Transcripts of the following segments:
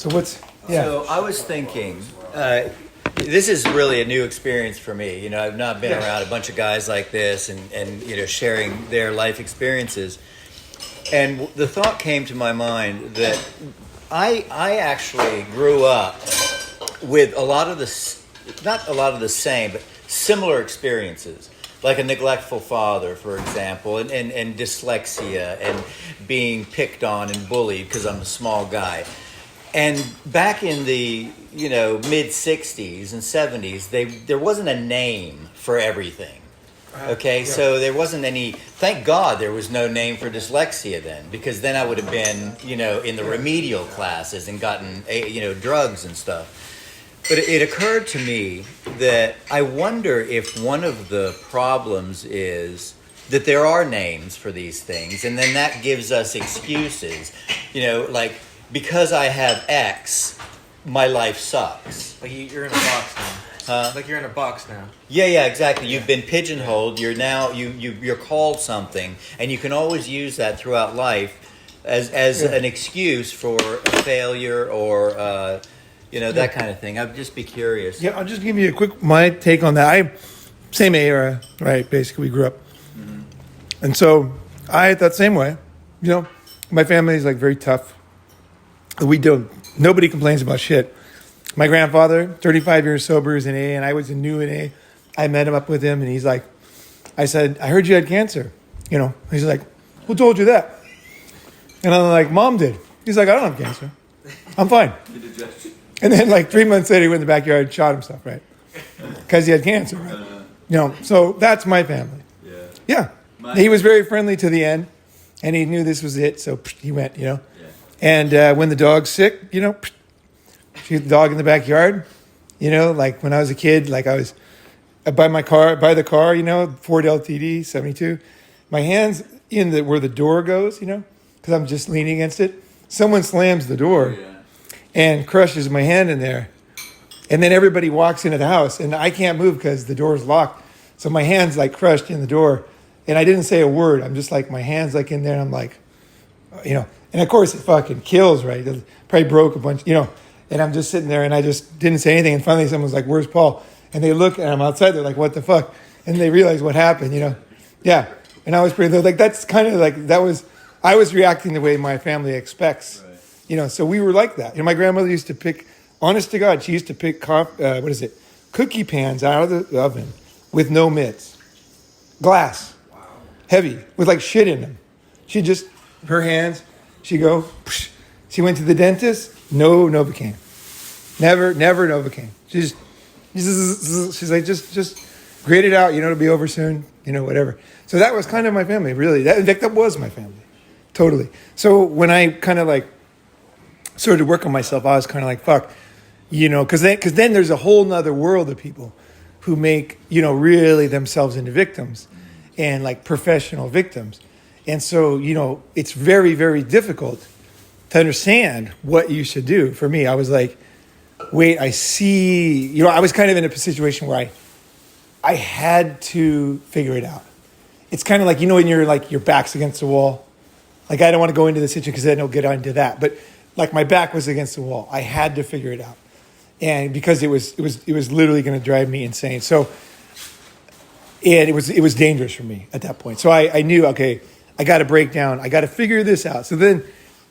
So I was thinking, this is really a new experience for me. I've not been around a bunch of guys like this and sharing their life experiences. And the thought came to my mind that I actually grew up with a lot of not a lot of the same, but similar experiences. Like a neglectful father, for example, and dyslexia and being picked on and bullied because I'm a small guy. And back in the mid 60s and 70s, there wasn't a name for everything. Okay, so there wasn't any. Thank God there was no name for dyslexia then, because then I would have been in the remedial classes and gotten drugs and stuff. But it occurred to me that I wonder if one of the problems is that there are names for these things, and then that gives us excuses. Like, because I have X, my life sucks. Like you're in a box now. Like you're in a box now. Yeah, exactly. You've been pigeonholed. You're now you're called something, and you can always use that throughout life as an excuse for a failure or that kind of thing. I'd just be curious. Yeah, I'll just give you my take on that. Same era, right? Basically, we grew up, and so I thought same way. My family is like very tough. Nobody complains about shit. My grandfather, 35 years sober, is in AA, and I was new in AA. I met him up with him, and he's like, I said, I heard you had cancer. He's like, who told you that? And I'm like, Mom did. He's like, I don't have cancer. I'm fine. And then like 3 months later, he went in the backyard and shot himself, right? Because he had cancer, right? So that's my family. Yeah. He was very friendly to the end, and he knew this was it, so he went, And when the dog's sick, shoot the dog in the backyard. Like when I was a kid, like I was by the car, Ford LTD 72. My hands where the door goes, because I'm just leaning against it. Someone slams the door and crushes my hand in there. And then everybody walks into the house, and I can't move because the door's locked. So my hand's like crushed in the door, and I didn't say a word. I'm just like, my hand's like in there, and I'm like, And of course, it fucking kills, right? It probably broke a bunch, And I'm just sitting there, and I just didn't say anything. And finally, someone's like, "Where's Paul?" And they look, and I'm outside. They're like, "What the fuck?" And they realize what happened, Yeah. And I was pretty. They're like, that's kind of like that was. I was reacting the way my family expects, So we were like that. My grandmother used to pick. Honest to God, she used to pick cookie pans out of the oven with no mitts, glass, heavy with like shit in them. She just her hands. She go. She went to the dentist. No Novocaine. Never Novocaine. She's like, just grade it out, it'll be over soon, whatever. So that was kind of my family, really. In fact, that was my family. Totally. So when I kind of like started to work on myself, I was kind of like, fuck, because then there's a whole nother world of people who make, really themselves into victims and like professional victims. And so, it's very, very difficult to understand what you should do. For me, I was like, wait, I see, I was kind of in a situation where I had to figure it out. It's kind of like, when you're like, your back's against the wall. Like, I don't want to go into the situation because then I'll get into that. But like my back was against the wall. I had to figure it out. And because it was literally going to drive me insane. So, and it was dangerous for me at that point. So I knew, okay, I got to break down. I got to figure this out. So then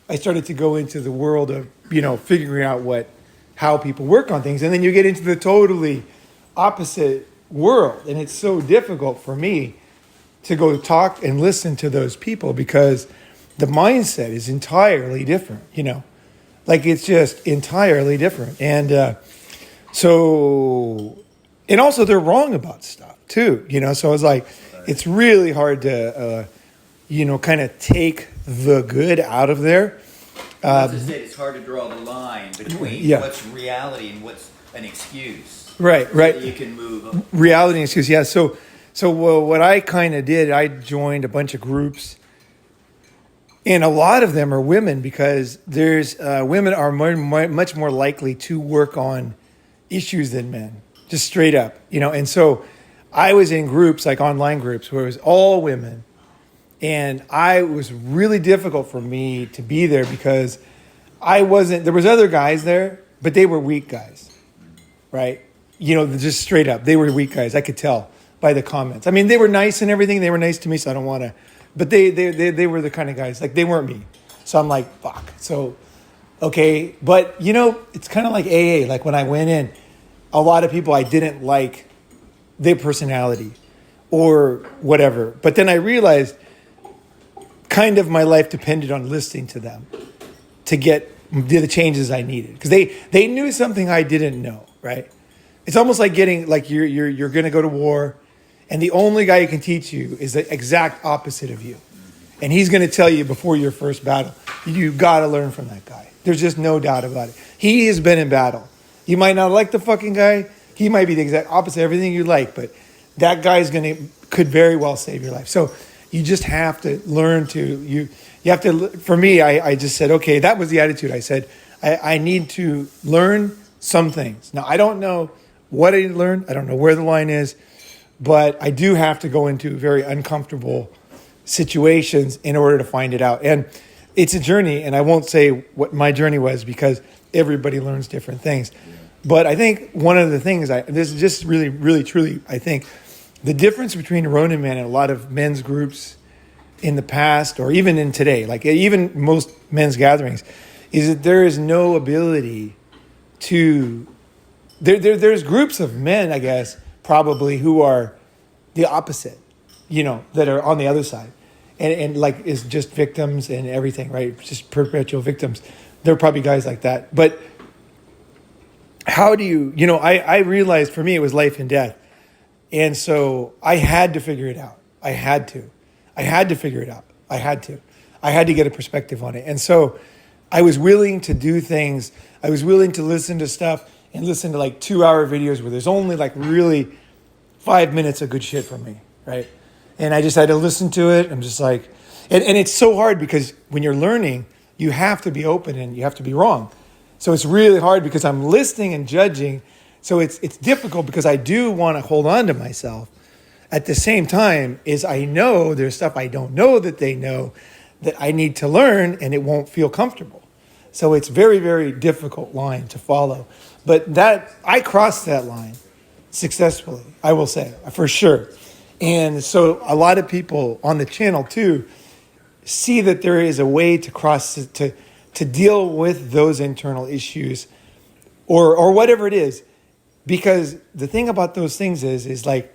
I started to go into the world of, figuring out how people work on things. And then you get into the totally opposite world. And it's so difficult for me to go talk and listen to those people because the mindset is entirely different, Like it's just entirely different. And and also they're wrong about stuff too, So I was like, it's really hard to, kind of take the good out of there. As I said, it's hard to draw the line between what's reality and what's an excuse. Right. So that you can move up. Reality and excuse, yeah. So what I kind of did, I joined a bunch of groups, and a lot of them are women because there's women are much more likely to work on issues than men, just straight up, And so I was in groups, like online groups, where it was all women. And it was really difficult for me to be there because I wasn't. There was other guys there, but they were weak guys, right? You know, just straight up, they were weak guys. I could tell by the comments. I mean, they were nice and everything. They were nice to me, so I don't want to. But they were the kind of guys, like, they weren't me. So I'm like, fuck. So, okay. But, you know, it's kind of like AA. Like, when I went in, a lot of people I didn't like their personality or whatever. But then I realized kind of my life depended on listening to them to get the changes I needed. Because they knew something I didn't know, right? It's almost like getting, like, you're going to go to war, and the only guy who can teach you is the exact opposite of you. And he's going to tell you before your first battle, you got to learn from that guy. There's just no doubt about it. He has been in battle. You might not like the fucking guy. He might be the exact opposite of everything you like, but that guy's could very well save your life. So you just have to learn to, you have to, for me, I just said, okay, that was the attitude. I said, I need to learn some things. Now, I don't know what I learned. I don't know where the line is, but I do have to go into very uncomfortable situations in order to find it out. And it's a journey, and I won't say what my journey was because everybody learns different things. But I think one of the things, this is just really, really, truly, I think, the difference between Ronin Man and a lot of men's groups in the past, or even in today, like even most men's gatherings, is that there is no ability to... There's groups of men, I guess, probably, who are the opposite, you know, that are on the other side. And like, is just victims and everything, right? Just perpetual victims. There are probably guys like that. But how do you, you know, I realized for me it was life and death. And so I had to figure it out. I had to figure it out. I had to get a perspective on it. And so I was willing to do things. I was willing to listen to stuff and listen to like 2-hour videos where there's only like really 5 minutes of good shit from me, right? And I just had to listen to it. I'm just like, and it's so hard because when you're learning, you have to be open and you have to be wrong. So it's really hard because I'm listening and judging. So it's difficult because I do want to hold on to myself. At the same time, is I know there's stuff I don't know that they know that I need to learn, and it won't feel comfortable. So it's very, very difficult line to follow. But that I crossed that line successfully, I will say, for sure. And so a lot of people on the channel too see that there is a way to cross to deal with those internal issues or whatever it is. Because the thing about those things is like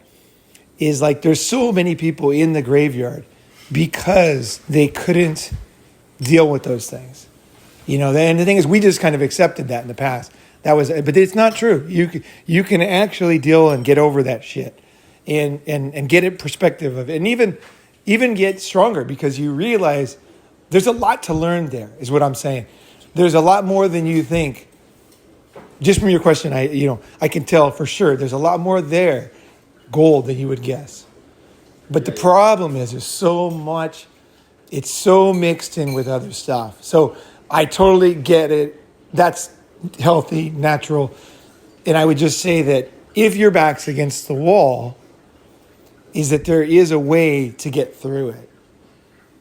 there's so many people in the graveyard because they couldn't deal with those things. You know, and the thing is, we just kind of accepted that in the past. But it's not true. You can actually deal and get over that shit and get a perspective of it, and even get stronger because you realize there's a lot to learn there, is what I'm saying. There's a lot more than you think. Just from your question, I can tell for sure there's a lot more there, gold, than you would guess. But the problem is there's so much, it's so mixed in with other stuff. So I totally get it. That's healthy, natural. And I would just say that if your back's against the wall, is that there is a way to get through it.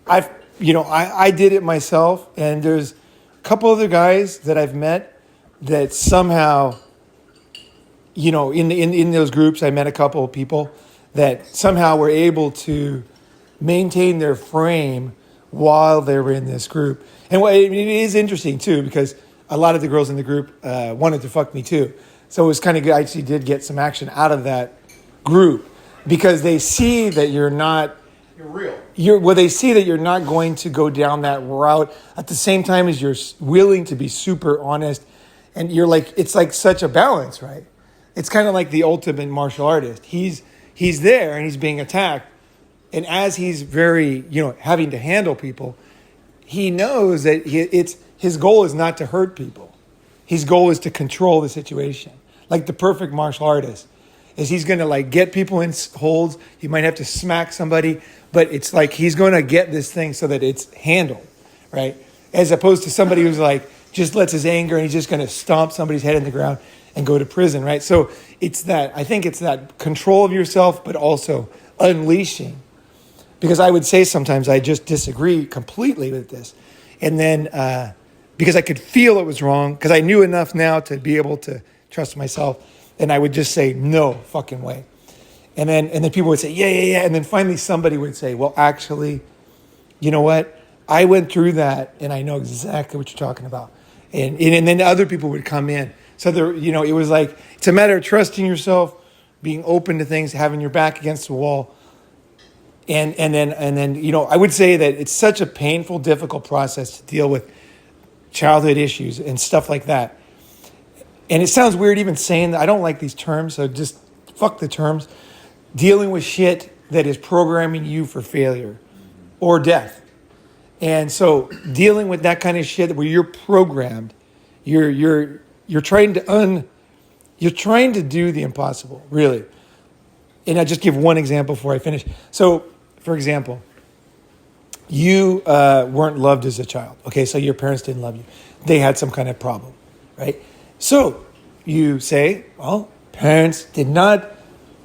I did it myself, and there's a couple other guys that I've met that somehow, you know, in those groups, I met a couple of people that somehow were able to maintain their frame while they were in this group. And it is interesting too, because a lot of the girls in the group wanted to fuck me too. So it was kind of good. I actually did get some action out of that group because they see that you're not... You're real. They see that you're not going to go down that route at the same time as you're willing to be super honest. And you're like, it's like such a balance, right? It's kind of like the ultimate martial artist. He's there and he's being attacked. And as he's very, having to handle people, he knows that his goal is not to hurt people. His goal is to control the situation. Like the perfect martial artist is he's going to like get people in holds. He might have to smack somebody, but it's like he's going to get this thing so that it's handled, right? As opposed to somebody who's like, just lets his anger and he's just going to stomp somebody's head in the ground and go to prison, right? So I think it's that control of yourself, but also unleashing. Because I would say sometimes I just disagree completely with this. And then because I could feel it was wrong, because I knew enough now to be able to trust myself. And I would just say, no fucking way. And then people would say, yeah. And then finally somebody would say, well, actually, you know what? I went through that and I know exactly what you're talking about. And then other people would come in. So there, it was like, it's a matter of trusting yourself, being open to things, having your back against the wall. And then I would say that it's such a painful, difficult process to deal with childhood issues and stuff like that. And it sounds weird even saying that. I don't like these terms, so just fuck the terms. Dealing with shit that is programming you for failure or death. And so dealing with that kind of shit where you're programmed, you're trying to do the impossible, really. And I'll just give one example before I finish. So, for example, you weren't loved as a child. Okay, so your parents didn't love you. They had some kind of problem, right? So you say, well, parents did not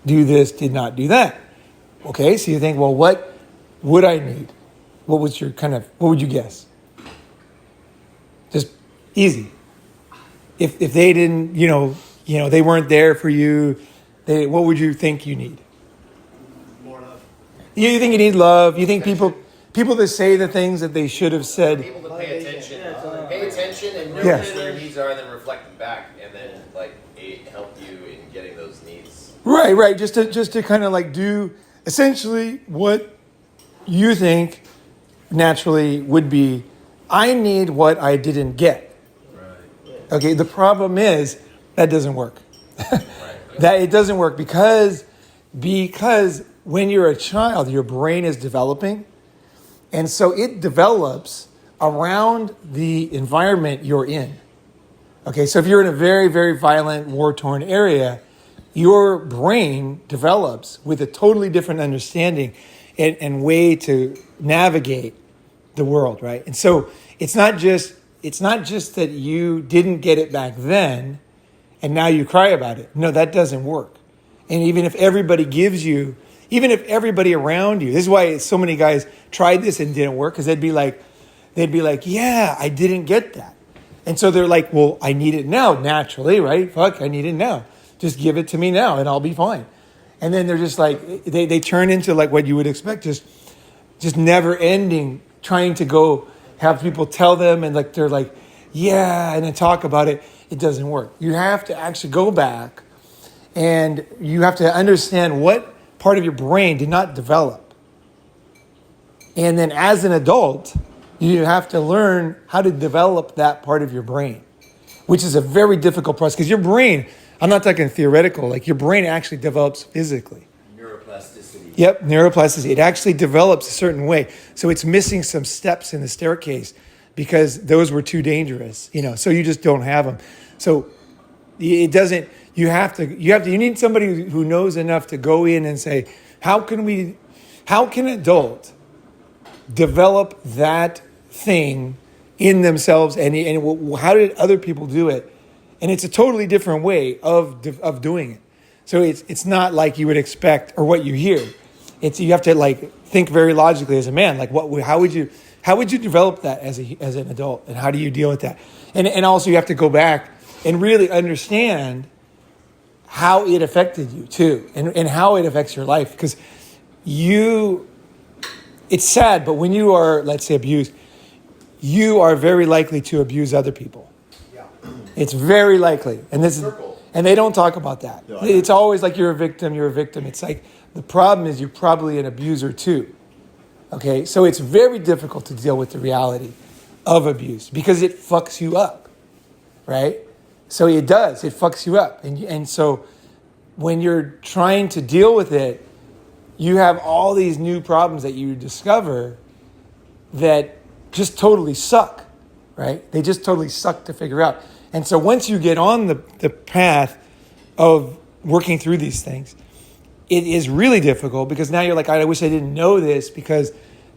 do this, did not do that. Okay, so you think, well, what would I need? What would you guess? Just easy. If they didn't, they weren't there for you, what would you think you need? More love. You think you need love. You think people that say the things that they should have said. People to pay attention. Pay attention and know Yes. what their needs are, then reflect them back, and then help you in getting those needs. Right. Just to kind of do essentially what you think naturally would be. I need what I didn't get. Right. Okay. The problem is that doesn't work. That it doesn't work because when you're a child, your brain is developing, and so it develops around the environment you're in. Okay, so if you're in a very, very violent, war-torn area, your brain develops with a totally different understanding and way to navigate the world, right? And so it's not just that you didn't get it back then and now you cry about it. No, that doesn't work. And even if everybody around you, this is why so many guys tried this and didn't work, because they'd be like, yeah, I didn't get that. And so they're like, well, I need it now, naturally, right? Fuck, I need it now. Just give it to me now and I'll be fine. And then they're just like, they turn into like what you would expect, just never ending, trying to go have people tell them, and they're like, yeah, and then talk about it. It doesn't work. You have to actually go back and you have to understand what part of your brain did not develop. And then as an adult, you have to learn how to develop that part of your brain, which is a very difficult process, because your brain, I'm not talking theoretical, your brain actually develops physically. Neuroplasticity. Yep, neuroplasticity. It actually develops a certain way. So it's missing some steps in the staircase because those were too dangerous, so you just don't have them. So it doesn't, you need somebody who knows enough to go in and say, how can an adult develop that thing in themselves, and how did other people do it? And it's a totally different way of doing it. So it's not like you would expect or what you hear. You have to think very logically as a man. How would you develop that as an adult, and how do you deal with that? And also you have to go back and really understand how it affected you too, and how it affects your life, because it's sad, but when you are, let's say, abused, you are very likely to abuse other people. Yeah. It's very likely. And they don't talk about that. Yeah. It's always like you're a victim. It's like the problem is you're probably an abuser too. Okay? So it's very difficult to deal with the reality of abuse because it fucks you up. Right? So it does. It fucks you up. And so when you're trying to deal with it, you have all these new problems that you discover that just totally suck, right? They just totally suck to figure out. And so once you get on the path of working through these things, it is really difficult, because now you're like, I wish I didn't know this, because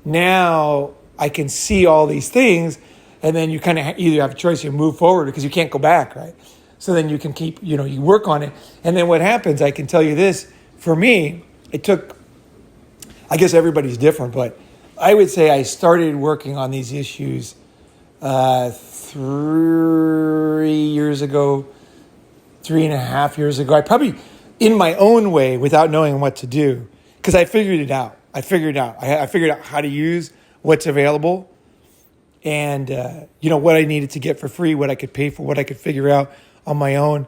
now I can see all these things. And then you kind of either have a choice, you move forward because you can't go back, right? So then you can keep, you work on it. And then what happens, I can tell you this, for me, it took, I guess everybody's different, but I would say I started working on these issues 3 years ago, 3.5 years ago. I probably, in my own way, without knowing what to do, because I figured it out. I figured out how to use what's available, and what I needed to get for free, what I could pay for, what I could figure out on my own,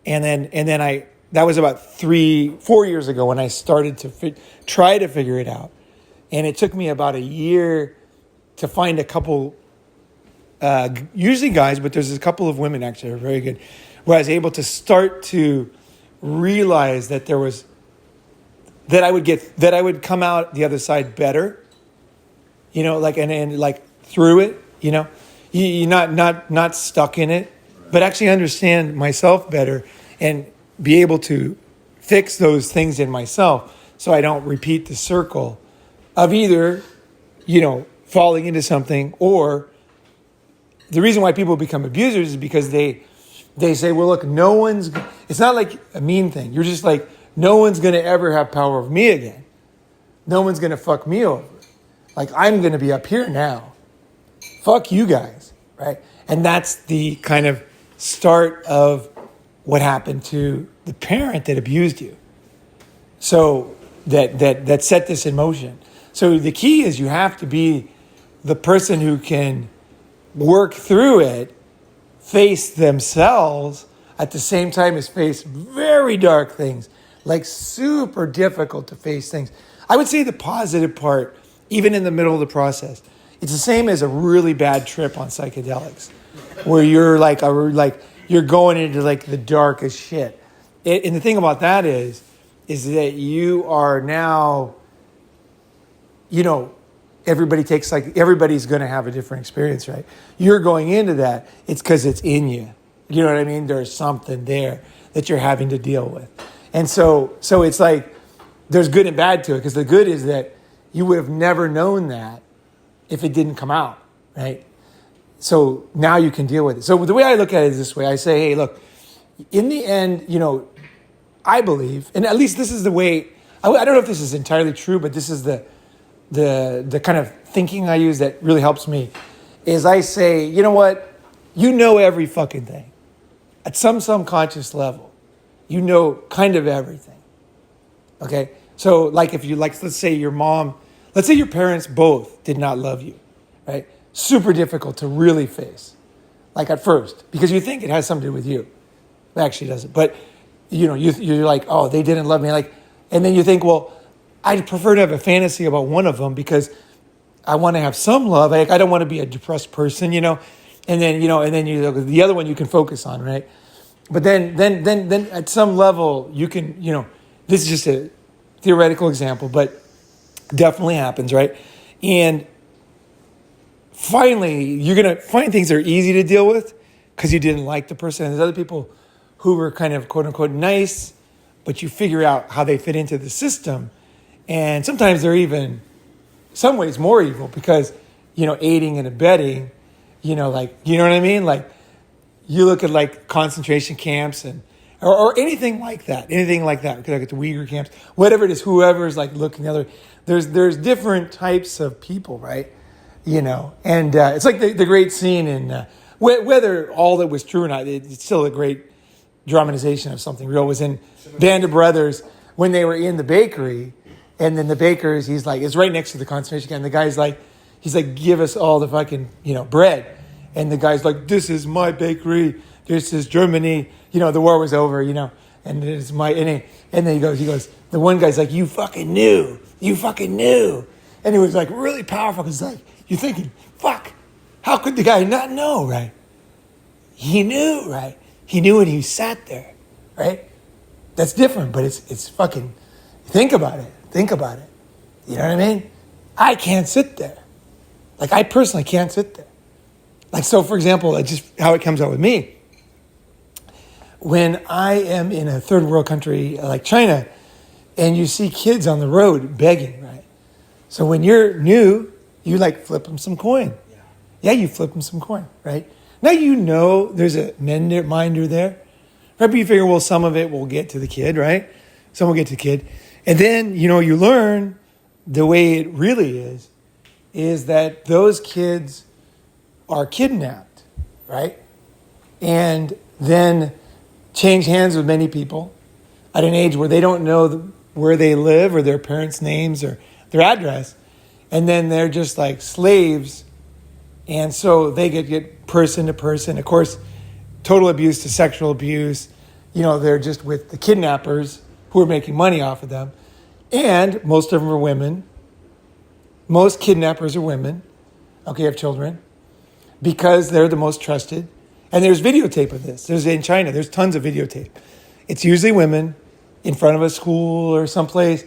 and then that was about 4 years ago when I started to try to figure it out, and it took me about a year to find a couple, usually guys, but there's a couple of women actually that are very good, where I was able to start to realize that that I would come out the other side better, and through it, you're not stuck in it, but actually understand myself better and be able to fix those things in myself so I don't repeat the circle of either, falling into something, or the reason why people become abusers is because they say, well, look, it's not like a mean thing. You're just like, no one's going to ever have power over me again. No one's going to fuck me over. Like, I'm going to be up here now. Fuck you guys, right? And that's the kind of start of what happened to the parent that abused you. So that set this in motion. So the key is you have to be the person who can work through it, face themselves at the same time as face very dark things, like super difficult to face things. I would say the positive part, even in the middle of the process, it's the same as a really bad trip on psychedelics, where you're you're going into like the darkest shit. And the thing about that is that you are now, everybody's going to have a different experience, right? You're going into that. It's because it's in you. You know what I mean? There's something there that you're having to deal with. And so it's like there's good and bad to it, because the good is that you would have never known that if it didn't come out, right? So now you can deal with it. So the way I look at it is this way. I say, hey, look, in the end, I believe, and at least this is the way, I don't know if this is entirely true, but this is the kind of thinking I use that really helps me, is I say, you know what? You know every fucking thing. At some subconscious level, you know kind of everything. Okay? So like if you, let's say your parents both did not love you, right? Super difficult to really face, like at first, because you think it has something to do with you. It actually doesn't. But, you're like, oh, they didn't love me. And then you think, well, I'd prefer to have a fantasy about one of them because I want to have some love. I don't want to be a depressed person, And then, the other one you can focus on, right? But then at some level you can, this is just a theoretical example, but definitely happens, right? And finally, you're going to find things that are easy to deal with because you didn't like the person. And there's other people who were kind of quote unquote nice, but you figure out how they fit into the system. And sometimes they're even some ways more evil because, aiding and abetting, you know what I mean? Like you look at concentration camps or anything like that. Look at the Uyghur camps, whatever it is, whoever's looking the other. There's different types of people, right? And it's like the great scene in whether all that was true or not. It's still a great dramatization of something real. Was in Band of Brothers when they were in the bakery, and then the baker's he's like, it's right next to the concentration camp. And the guy's like, give us all the fucking bread. And the guy's like, this is my bakery. This is Germany. The war was over, and it's my, and then he goes, the one guy's like, you fucking knew. And it was really powerful because you're thinking, fuck, how could the guy not know, right? He knew, right? He knew when he sat there, right? That's different, but it's fucking, think about it. You know what I mean? I can't sit there. I personally can't sit there. So for example, just how it comes out with me. When I am in a third world country like China, and you see kids on the road begging, right? So when you're new, you flip them some coin. Yeah, you flip them some coin, right? Now there's a minder there. Right, but you figure, well, some of it will get to the kid, right? Some will get to the kid. And then, you learn the way it really is that those kids are kidnapped, right? And then change hands with many people at an age where they don't know where they live or their parents' names or their address. And then they're just like slaves. And so they get person to person. Of course, total abuse to sexual abuse. They're just with the kidnappers who are making money off of them. And most of them are women. Most kidnappers are women, have children, because they're the most trusted. And there's videotape of this. In China, there's tons of videotape. It's usually women in front of a school or someplace.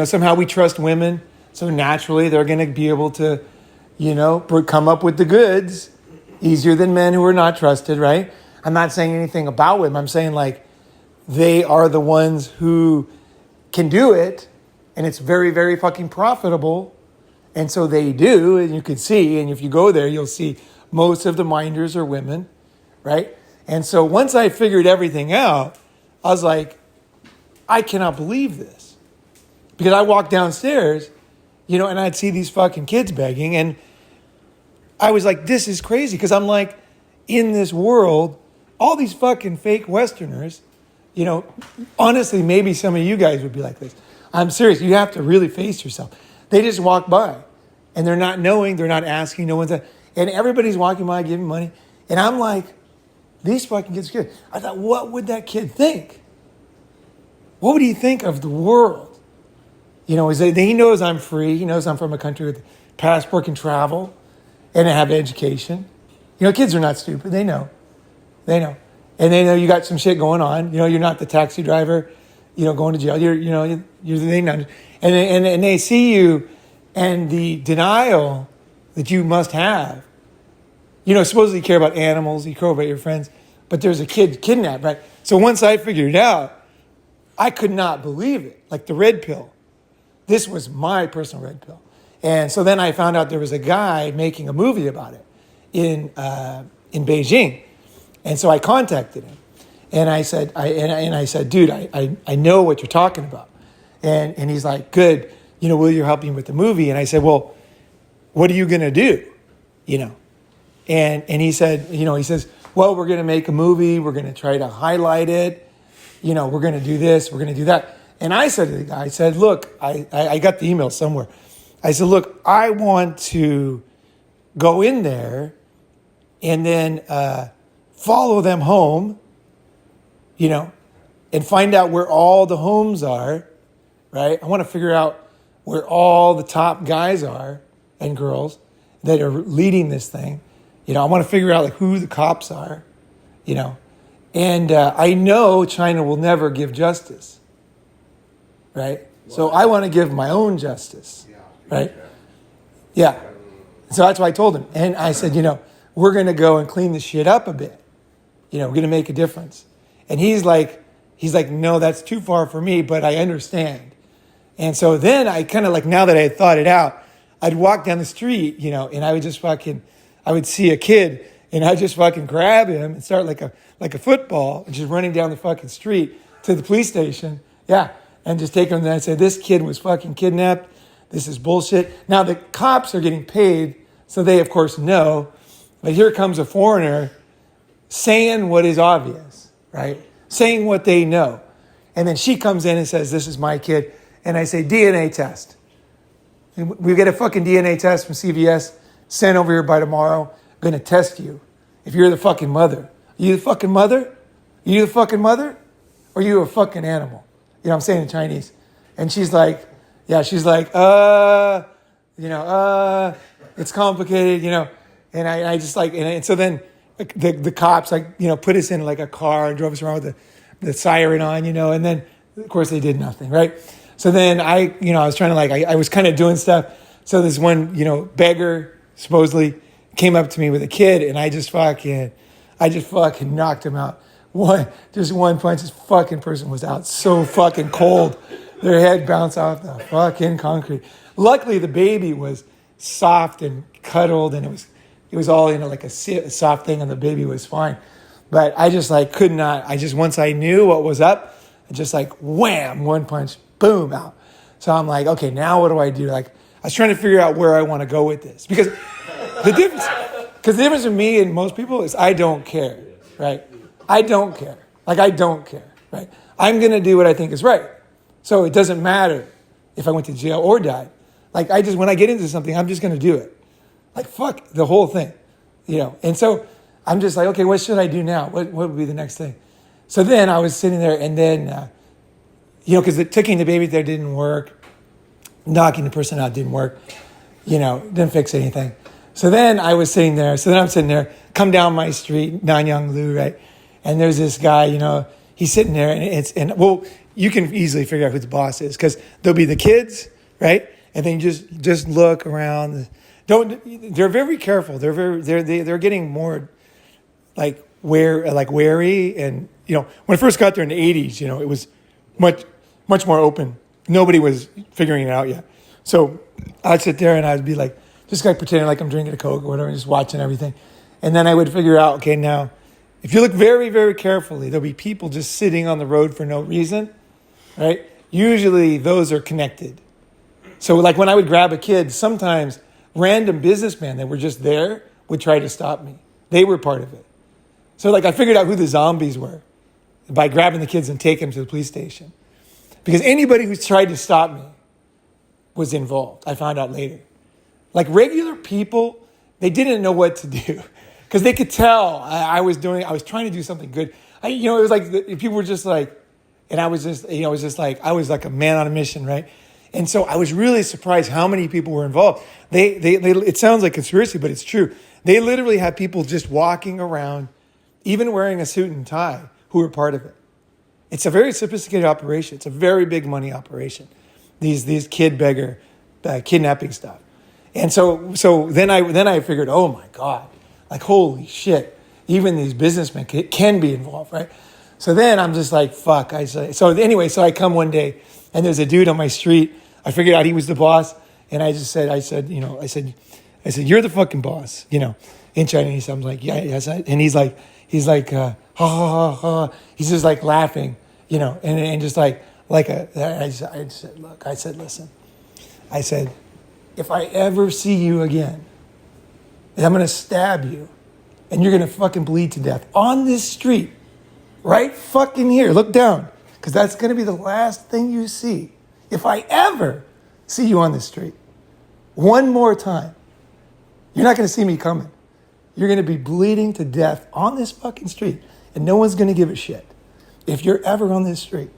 Somehow we trust women, so naturally they're going to be able to, come up with the goods easier than men who are not trusted, right? I'm not saying anything about women. I'm saying like they are the ones who can do it, and it's very, very fucking profitable. And so they do, and you can see, and if you go there, you'll see most of the minders are women, right? And so once I figured everything out, I was like, I cannot believe this. Because I walked downstairs, and I'd see these fucking kids begging, and I was like, this is crazy. Because I'm like, in this world, all these fucking fake Westerners, honestly, maybe some of you guys would be like this. I'm serious. You have to really face yourself. They just walk by, and they're not knowing, they're not asking, no one's and everybody's walking by giving money. And I'm like, these fucking kids are good. I thought, what would that kid think? What would he think of the world? He knows I'm free. He knows I'm from a country with passport, can travel, and have education. Kids are not stupid. They know. And they know you got some shit going on. You're not the taxi driver, going to jail. They know. And they see you, and the denial that you must have. Supposedly you care about animals, you care about your friends, but there's a kid kidnapped, right? So once I figured it out, I could not believe it. Like the red pill. This was my personal red pill. And so then I found out there was a guy making a movie about it in Beijing. And so I contacted him. And I said, dude, I know what you're talking about. And he's like, good, will you help me with the movie? And I said, well, what are you going to do? And he said, he says, well, we're going to make a movie. We're going to try to highlight it. We're going to do this. We're going to do that. And I said to the guy, I said, look, I got the email somewhere. I said, look, I want to go in there and then follow them home, and find out where all the homes are. Right? I want to figure out where all the top guys are and girls that are leading this thing. I want to figure out like who the cops are, And I know China will never give justice, right? So I want to give my own justice, right? Yeah. So that's why I told him. And I said, we're going to go and clean this shit up a bit. We're going to make a difference. And he's like, no, that's too far for me, but I understand. And so then I kind of like, now that I had thought it out, I'd walk down the street, and I would just I would see a kid and I'd just fucking grab him and start like a football and just running down the fucking street to the police station. Yeah. And just take him there and say, this kid was fucking kidnapped. This is bullshit. Now the cops are getting paid, so they of course know, but here comes a foreigner saying what is obvious, right? Saying what they know. And then she comes in and says, this is my kid. And I say, DNA test. We get a fucking DNA test from CVS, sent over here by tomorrow. I'm going to test you. If you're the fucking mother. Are you the fucking mother? Are you the fucking mother? Or are you a fucking animal? I'm saying in Chinese. And she's like, it's complicated, And I just like, and so then the cops put us in like a car and drove us around with the siren on, and then of course they did nothing, right? So then I was trying to I was kind of doing stuff. So this one, beggar supposedly came up to me with a kid, and I just fucking knocked him out. One punch, this fucking person was out so fucking cold. Their head bounced off the fucking concrete. Luckily, the baby was soft and cuddled, and it was all like a soft thing, and the baby was fine. But I just could not. Once I knew what was up, I just wham, one punch, boom, out. So I'm like, okay, now what do I do? I was trying to figure out where I want to go with this, because the difference. Because the difference with me and most people is I don't care, right? I don't care. Like, I don't care, right? I'm going to do what I think is right. So it doesn't matter if I went to jail or died. Like, when I get into something, I'm just going to do it. Like, fuck the whole thing, And so I'm just like, okay, what should I do now? What would be the next thing? So then I was sitting there, and then, because taking the baby there didn't work. Knocking the person out didn't work. Didn't fix anything. So then I was sitting there. So then I'm sitting there, come down my street, Nanyang Lu, right? And there's this guy, he's sitting there, and you can easily figure out who the boss is because there'll be the kids, right? And then just look around. They're very careful. They're getting more wary, and when I first got there in the 80s, it was much more open. Nobody was figuring it out yet. So I'd sit there and I'd be like, just like pretending like I'm drinking a Coke or whatever, and just watching everything. And then I would figure out, okay, now, if you look very, very carefully, there'll be people just sitting on the road for no reason, right? Usually those are connected. So like when I would grab a kid, sometimes random businessmen that were just there would try to stop me. They were part of it. So like I figured out who the zombies were by grabbing the kids and taking them to the police station. Because anybody who's tried to stop me was involved. I found out later. Like regular people, they didn't know what to do because they could tell I was trying to do something good. It was like people were just like, and I was just, I was like a man on a mission, right? And so I was really surprised how many people were involved. They it sounds like conspiracy, but it's true. They literally had people just walking around, even wearing a suit and tie, who were part of it. It's a very sophisticated operation. It's a very big money operation. These kid beggar kidnapping stuff. And so then I figured, oh my God, like holy shit, even these businessmen can be involved, right? So then I'm just like, fuck. So I come one day and there's a dude on my street. I figured out he was the boss, and I said, you're the fucking boss, in Chinese. I'm like, yeah, yes, and he's like, ha ha ha ha. He's just like laughing, and just I said, look, I said, listen, I said, if I ever see you again, I'm going to stab you and you're going to fucking bleed to death on this street, right fucking here. Look down, because that's going to be the last thing you see. If I ever see you on this street one more time, you're not going to see me coming. You're going to be bleeding to death on this fucking street, and no one's going to give a shit if you're ever on this street.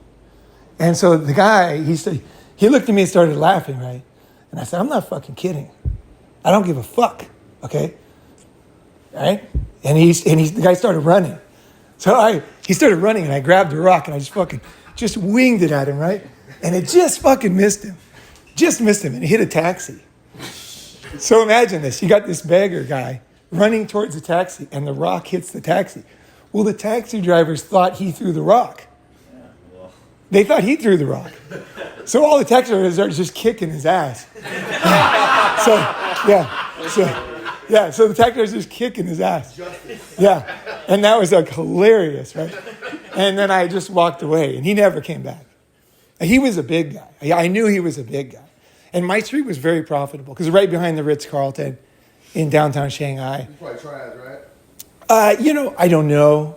And so the guy, he looked at me and started laughing, right? And I said, I'm not fucking kidding. I don't give a fuck, okay? All right? And the guy started running. So he started running, and I grabbed a rock, and I just winged it at him, right? And it just fucking missed him. Just missed him, and it hit a taxi. So imagine this. You got this beggar guy running towards the taxi, and the rock hits the taxi. Well, the taxi drivers thought he threw the rock. They thought he threw the rock. So all the taxi drivers are just kicking his ass. So the taxi drivers just kicking his ass. Yeah. And that was like hilarious, right? And then I just walked away, and he never came back. He was a big guy. I knew he was a big guy. And my street was very profitable because right behind the Ritz-Carlton in downtown Shanghai. You probably tried, right? I don't know,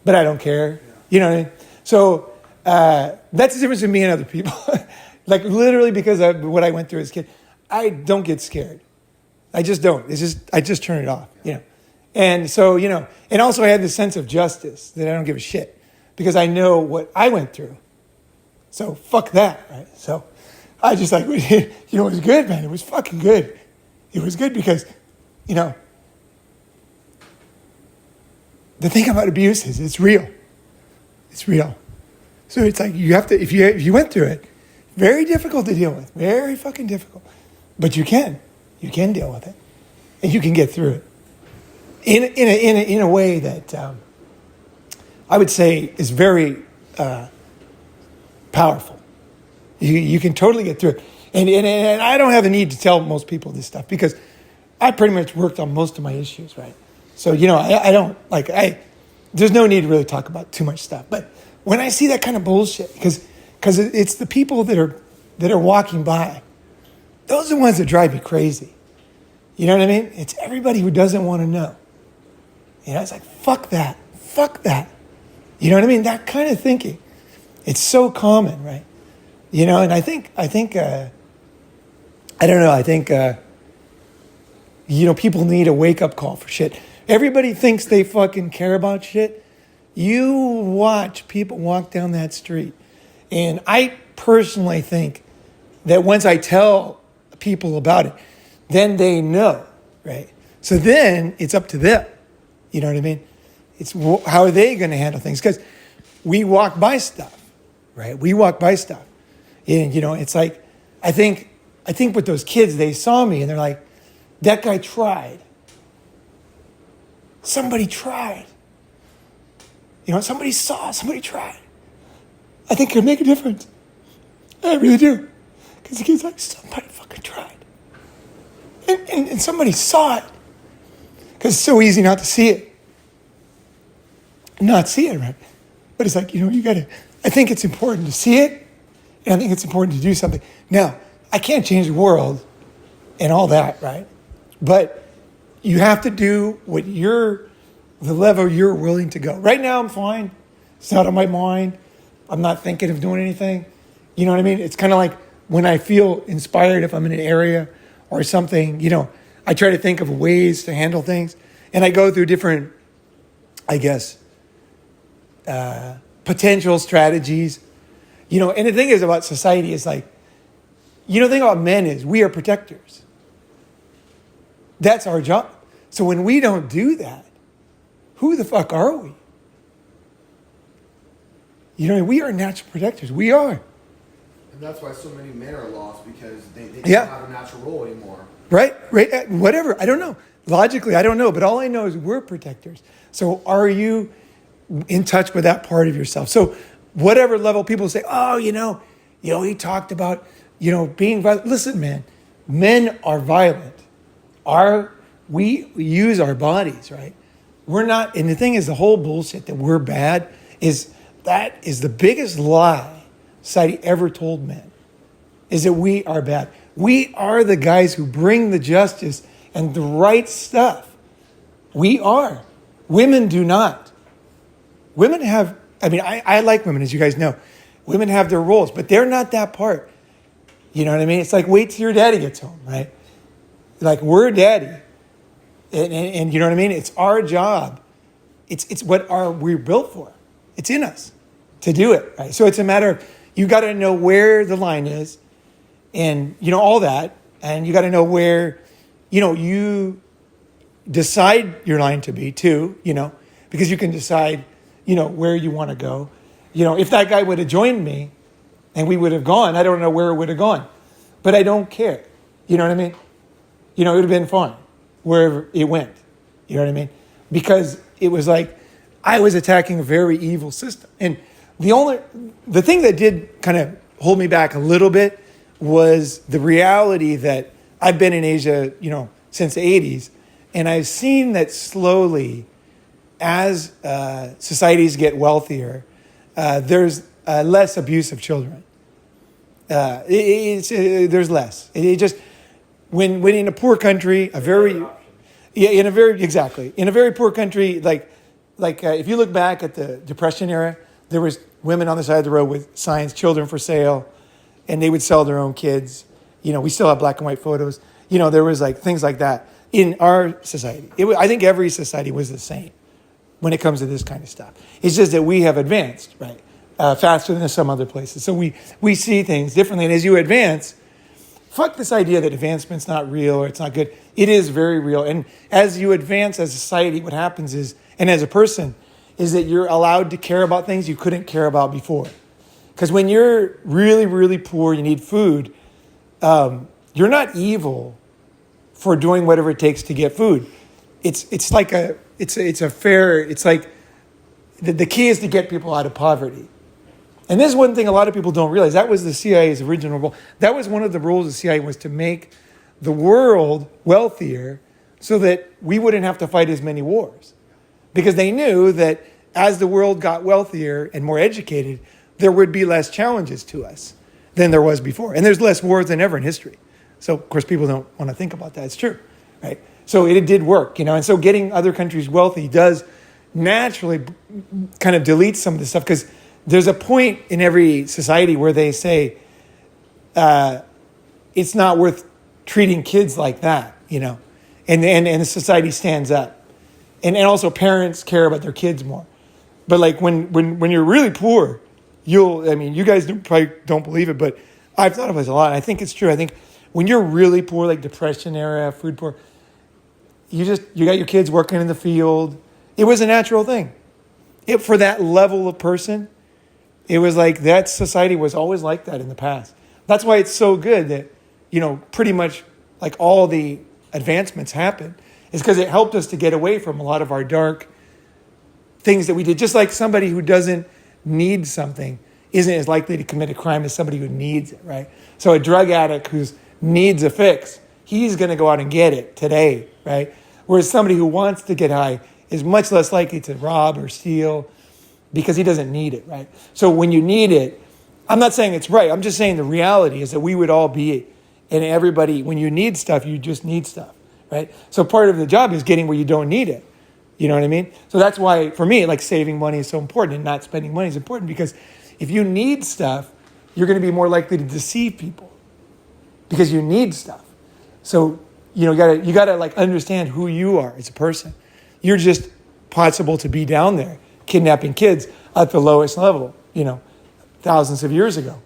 but I don't care. Yeah. You know what I mean? So that's the difference between me and other people. Like literally because of what I went through as a kid, I don't get scared. I just don't. I just turn it off, And so, and also I had this sense of justice that I don't give a shit because I know what I went through. So fuck that, right? So I just it was good, man. It was fucking good. It was good because, the thing about abuse is it's real. It's real. So it's like you have to, if you went through it, very difficult to deal with, very fucking difficult. But you can deal with it, and you can get through it in a way that I would say is very powerful. You can totally get through it, and I don't have the need to tell most people this stuff because I pretty much worked on most of my issues, right? So I don't there's no need to really talk about too much stuff, but when I see that kind of bullshit, because it's the people that are walking by, those are the ones that drive me crazy. You know what I mean? It's everybody who doesn't want to know. You know, it's like, fuck that. Fuck that. You know what I mean? That kind of thinking. It's so common, right? You know, and I think, I don't know, I think, you know, people need a wake-up call for shit. Everybody thinks they fucking care about shit. You watch people walk down that street. And I personally think that once I tell people about it, then they know, right? So then it's up to them. You know what I mean? It's how are they going to handle things? Because we walk by stuff, right? We walk by stuff. And, you know, it's like, I think with those kids, they saw me and they're like, that guy tried. Somebody tried. You know, somebody tried. I think it could make a difference. I really do. Because the kid's like, somebody fucking tried. And somebody saw it. Because it's so easy not to see it. Not see it, right? But it's like, you know, you got to, I think it's important to see it. And I think it's important to do something. Now, I can't change the world and all that, right? But you have to do what the level you're willing to go. Right now, I'm fine. It's not on my mind. I'm not thinking of doing anything. You know what I mean? It's kind of like when I feel inspired, if I'm in an area or something, you know, I try to think of ways to handle things. And I go through different, I guess, potential strategies. You know, and the thing is about society is like, you know, the thing about men is we are protectors. That's our job. So when we don't do that, who the fuck are we? You know, we are natural protectors. We are. And that's why so many men are lost, because they don't Yeah. have a natural role anymore. Right? Whatever. I don't know. Logically, I don't know. But all I know is we're protectors. So are you in touch with that part of yourself? So whatever level people say, oh, you know, he talked about, you know, being violent. Listen, man, men are violent. We use our bodies, right? We're not, and the thing is, the whole bullshit that we're bad is the biggest lie society ever told men, is that we are bad. We are the guys who bring the justice and the right stuff. We are. Women do not. Women have, I mean, I like women, as you guys know. Women have their roles, but they're not that part. You know what I mean? It's like, wait till your daddy gets home, right? Like, we're daddy. And you know what I mean? It's our job. It's what we're built for. It's in us to do it, right? So it's a matter of, you got to know where the line is and, you know, all that. And you got to know where, you know, you decide your line to be too, you know, because you can decide, you know, where you want to go. You know, if that guy would have joined me and we would have gone, I don't know where it would have gone, but I don't care. You know what I mean? You know, it would have been fine wherever it went. You know what I mean? Because it was like, I was attacking a very evil system. And the thing that did kind of hold me back a little bit was the reality that I've been in Asia, you know, since the 80s. And I've seen that slowly, as societies get wealthier, there's less abuse of children. There's less. It just, when in a poor country, in a very poor country, like if you look back at the Depression era, there was women on the side of the road with signs, children for sale, and they would sell their own kids. You know, we still have black and white photos. You know, there was like things like that in our society. I think every society was the same when it comes to this kind of stuff. It's just that we have advanced, right, faster than some other places. So we see things differently. And as you advance, fuck this idea that advancement's not real or it's not good. It is very real. And as you advance as a society, what happens is, and as a person, is that you're allowed to care about things you couldn't care about before. Because when you're really, really poor, you need food, you're not evil for doing whatever it takes to get food. It's like the key is to get people out of poverty. And this is one thing a lot of people don't realize. That was the CIA's original role. That was one of the roles of the CIA, was to make the world wealthier so that we wouldn't have to fight as many wars. Because they knew that as the world got wealthier and more educated, there would be less challenges to us than there was before. And there's less wars than ever in history. So, of course, people don't want to think about that. It's true. right? So it did work, and so getting other countries wealthy does naturally kind of delete some of this stuff, because there's a point in every society where they say it's not worth treating kids like that, and the society stands up, and also parents care about their kids more. But like when you're really poor, you guys probably don't believe it, but I've thought about this a lot. I think it's true. I think when you're really poor, like Depression era, food poor, you got your kids working in the field. It was a natural thing. For that level of person, it was like that society was always like that in the past. That's why it's so good that, pretty much like all the advancements happened, is because it helped us to get away from a lot of our dark things that we did. Just like somebody who doesn't need something isn't as likely to commit a crime as somebody who needs it, right? So a drug addict who needs a fix, he's going to go out and get it today, right? Whereas somebody who wants to get high is much less likely to rob or steal because he doesn't need it, right? So when you need it, I'm not saying it's right. I'm just saying the reality is that we would all be, and everybody, when you need stuff, you just need stuff, right? So part of the job is getting where you don't need it. You know what I mean? So that's why, for me, like saving money is so important, and not spending money is important, because if you need stuff, you're going to be more likely to deceive people because you need stuff. So, you gotta like understand who you are as a person. You're just possible to be down there kidnapping kids at the lowest level, thousands of years ago.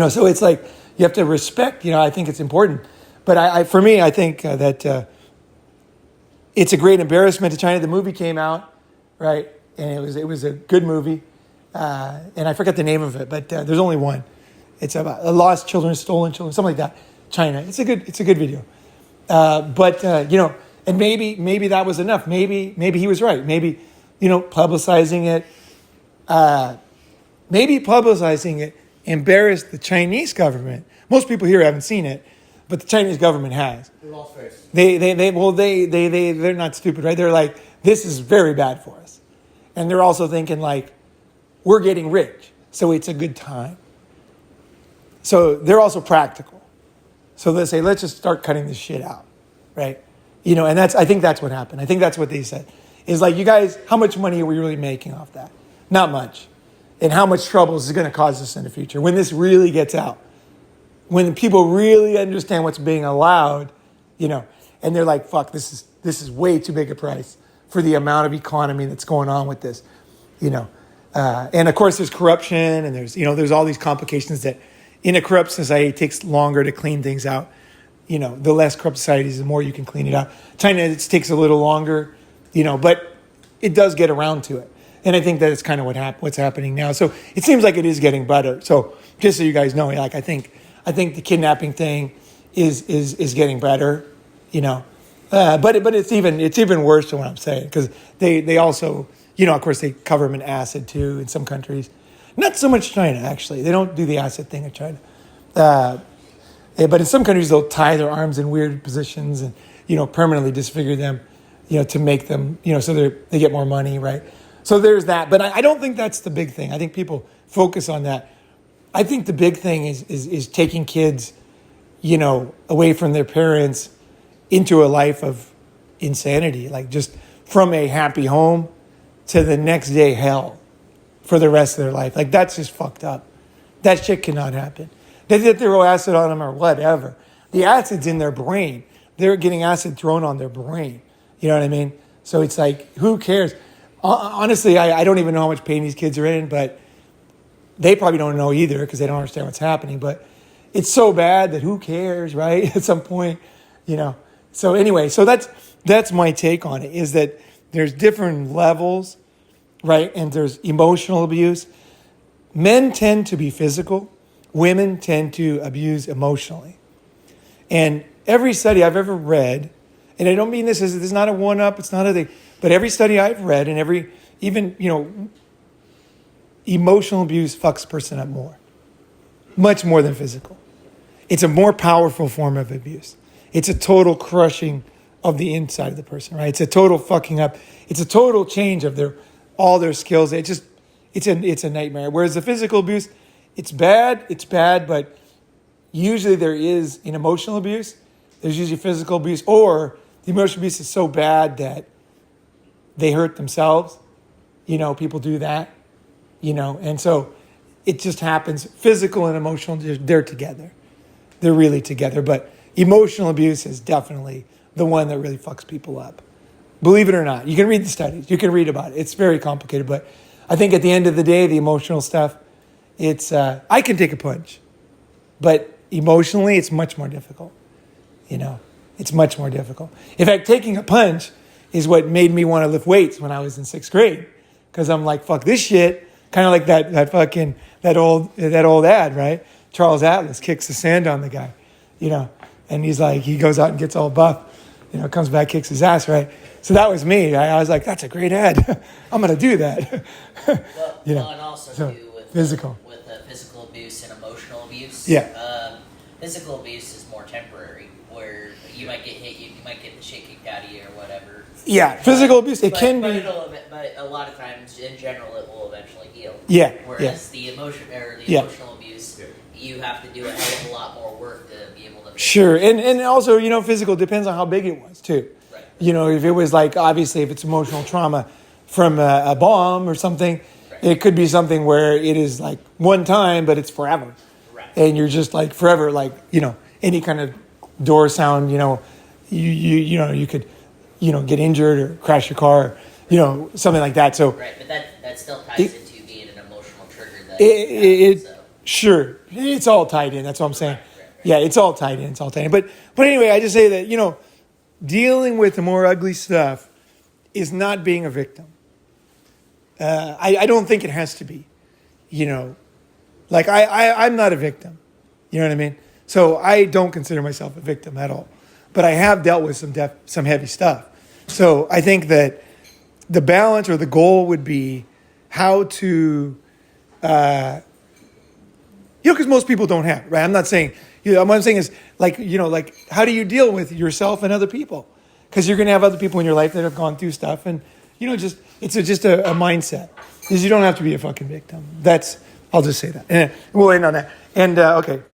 So it's like you have to respect, I think it's important. But for me, I think that it's a great embarrassment to China. The movie came out, right? And it was a good movie. And I forget the name of it, but there's only one. It's about lost children, stolen children, something like that. China. It's a good video. And maybe that was enough. Maybe he was right. Maybe, publicizing it embarrassed the Chinese government. Most people here haven't seen it, but the Chinese government has. They lost face. They're not stupid, right? They're like, this is very bad for us. And they're also thinking like, we're getting rich, so it's a good time. So they're also practical. So they say, let's just start cutting this shit out, right? And I think that's what happened. I think that's what they said. Is like, you guys, how much money are we really making off that? Not much. And how much trouble is it going to cause us in the future when this really gets out? When people really understand what's being allowed, and they're like, fuck, this is way too big a price for the amount of economy that's going on with this, And of course, there's corruption, and there's all these complications that in a corrupt society it takes longer to clean things out. The less corrupt societies, the more you can clean it out. China, it takes a little longer, but it does get around to it. And I think that it's kind of what's happening now. So it seems like it is getting better. So just so you guys know, like I think the kidnapping thing is getting better, but it's even worse than what I'm saying, because they also, of course they cover them in acid too in some countries. Not so much China, actually. They don't do the acid thing in China. But in some countries, they'll tie their arms in weird positions and, permanently disfigure them, to make them, so they get more money, right? So there's that. But I don't think that's the big thing. I think people focus on that. I think the big thing is taking kids, away from their parents into a life of insanity, like just from a happy home to the next day hell for the rest of their life. Like, that's just fucked up. That shit cannot happen. They throw acid on them or whatever. The acid's in their brain. They're getting acid thrown on their brain. You know what I mean? So it's like, who cares? Honestly, I don't even know how much pain these kids are in, but they probably don't know either because they don't understand what's happening. But it's so bad that who cares, right? At some point, So anyway, so that's my take on it, is that there's different levels, right? And there's emotional abuse. Men tend to be physical. Women tend to abuse emotionally. And every study I've ever read, and I don't mean this is not a one-up, it's not a thing, but every study I've read and emotional abuse fucks a person up more. Much more than physical. It's a more powerful form of abuse. It's a total crushing of the inside of the person, right? It's a total fucking up. It's a total change of all their skills. It's a nightmare. Whereas the physical abuse, it's bad, but usually there is an emotional abuse there's usually physical abuse, or the emotional abuse is so bad that they hurt themselves. You know, people do that, you know, and so it just happens. Physical and emotional, they're together. They're really together. But emotional abuse is definitely the one that really fucks people up. Believe it or not. You can read the studies. You can read about it. It's very complicated. But I think at the end of the day, the emotional stuff, it's, I can take a punch. But emotionally, it's much more difficult. You know, it's much more difficult. In fact, taking a punch is what made me want to lift weights when I was in 6th grade. Because I'm like, fuck this shit. Kind of like that old ad, right? Charles Atlas kicks the sand on the guy, you know, and he's like, he goes out and gets all buff, you know, comes back, kicks his ass, right? So that was me. I was like, that's a great ad. I'm going to do that. Well, You know, and also so, too with physical. with physical abuse and emotional abuse. Yeah. Physical abuse is more temporary, where you might get hit, you might get the shit kicked out of you or whatever. Yeah, physical abuse, it can be. But a lot of times, in general, it will eventually heal. Yeah. Whereas the emotional abuse, you have to do a hell of a lot more work to be able to. Sure, and also, you know, physical depends on how big it was too. Right. You know, if it was like, obviously, if it's emotional trauma from a bomb or something, it could be something where it is like one time, but it's forever. Right. And you're just like forever, like, you know, any kind of door sound, you know, you know, you could, you know, get injured or crash your car, you know, something like that. So Right, but that still ties into being an emotional trigger. Sure, it's all tied in. That's what I'm saying. Yeah, it's all tied in. It's all tied in. But anyway, I just say that, you know, dealing with the more ugly stuff is not being a victim. I don't think it has to be, you know, like I'm not a victim. You know what I mean? So I don't consider myself a victim at all. But I have dealt with some heavy stuff. So I think that the balance or the goal would be how to, you know, because most people don't have it, right? I'm not saying, you know, what I'm saying is like, you know, like how do you deal with yourself and other people? Because you're going to have other people in your life that have gone through stuff. And, you know, just it's just a mindset. Because you don't have to be a fucking victim. I'll just say that. And we'll end on that. And, okay.